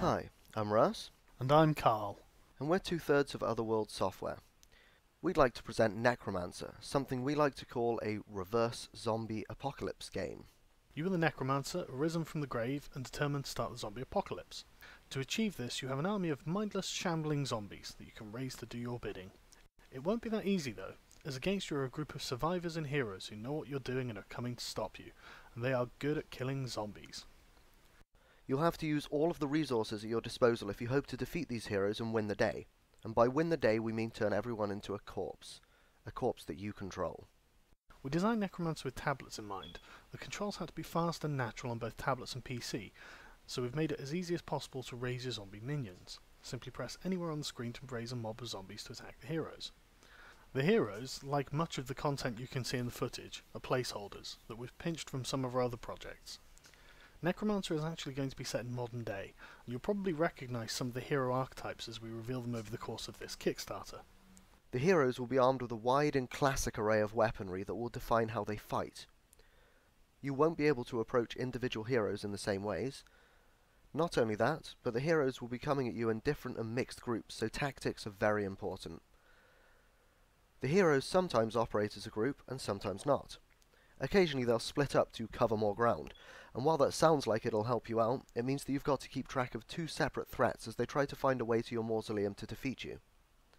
Hi, I'm Russ, And I'm Carl. and we're two-thirds of Otherworld Software. We'd like to present Necromancer, something we like to call a reverse zombie apocalypse game. You are the Necromancer, arisen from the grave and determined to start the zombie apocalypse. To achieve this, you have an army of mindless, shambling zombies that you can raise to do your bidding. It won't be that easy though, as against you are a group of survivors and heroes who know what you're doing and are coming to stop you, and they are good at killing zombies. You'll have to use all of the resources at your disposal if you hope to defeat these heroes and win the day. And by win the day, we mean turn everyone into a corpse that you control. We designed Necromancer with tablets in mind. The controls had to be fast and natural on both tablets and PC, so we've made it as easy as possible to raise your zombie minions. Simply press anywhere on the screen to raise a mob of zombies to attack the heroes. The heroes, like much of the content you can see in the footage, are placeholders that we've pinched from some of our other projects. Necromancer is actually going to be set in modern day, and you'll probably recognise some of the hero archetypes as we reveal them over the course of this Kickstarter. The heroes will be armed with a wide and classic array of weaponry that will define how they fight. You won't be able to approach individual heroes in the same ways. Not only that, but the heroes will be coming at you in different and mixed groups, so tactics are very important. The heroes sometimes operate as a group, and sometimes not. Occasionally they'll split up to cover more ground, and while that sounds like it'll help you out, it means that you've got to keep track of two separate threats as they try to find a way to your mausoleum to defeat you.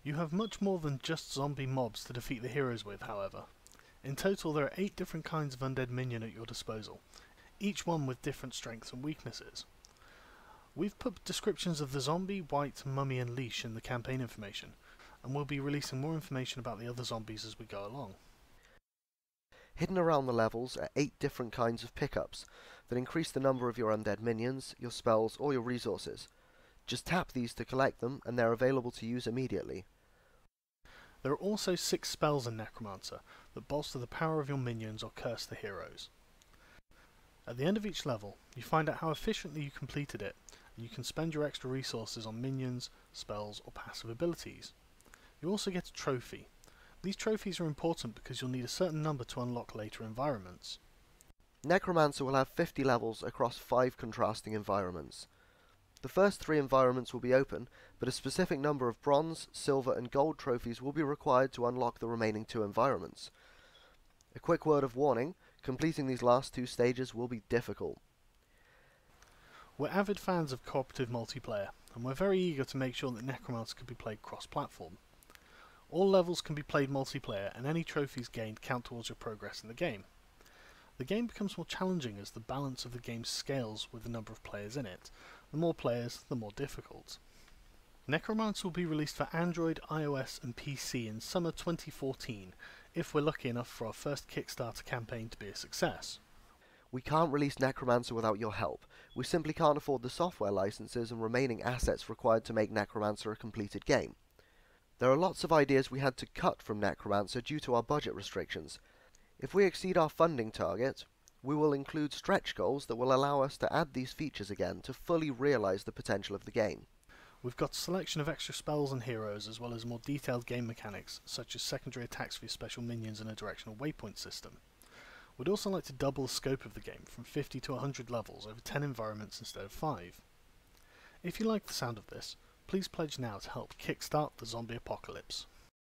You have much more than just zombie mobs to defeat the heroes with, however. In total there are 8 different kinds of undead minion at your disposal, each one with different strengths and weaknesses. We've put descriptions of the zombie, wight, mummy and leash in the campaign information, and we'll be releasing more information about the other zombies as we go along. Hidden around the levels are 8 different kinds of pickups that increase the number of your undead minions, your spells, or your resources. Just tap these to collect them, and they're available to use immediately. There are also 6 spells in Necromancer that bolster the power of your minions or curse the heroes. At the end of each level, you find out how efficiently you completed it, and you can spend your extra resources on minions, spells, or passive abilities. You also get a trophy. These trophies are important because you'll need a certain number to unlock later environments. Necromancer will have 50 levels across 5 contrasting environments. The first 3 environments will be open, but a specific number of bronze, silver and gold trophies will be required to unlock the remaining 2 environments. A quick word of warning, completing these last 2 stages will be difficult. We're avid fans of cooperative multiplayer, and we're very eager to make sure that Necromancer can be played cross-platform. All levels can be played multiplayer, and any trophies gained count towards your progress in the game. The game becomes more challenging as the balance of the game scales with the number of players in it. The more players, the more difficult. Necromancer will be released for Android, iOS and PC in summer 2014, if we're lucky enough for our first Kickstarter campaign to be a success. We can't release Necromancer without your help. We simply can't afford the software licenses and remaining assets required to make Necromancer a completed game. There are lots of ideas we had to cut from Necromancer due to our budget restrictions. If we exceed our funding target, we will include stretch goals that will allow us to add these features again to fully realise the potential of the game. We've got a selection of extra spells and heroes, as well as more detailed game mechanics, such as secondary attacks for your special minions and a directional waypoint system. We'd also like to double the scope of the game, from 50 to 100 levels over 10 environments instead of 5. If you like the sound of this, please pledge now to help kickstart the zombie apocalypse.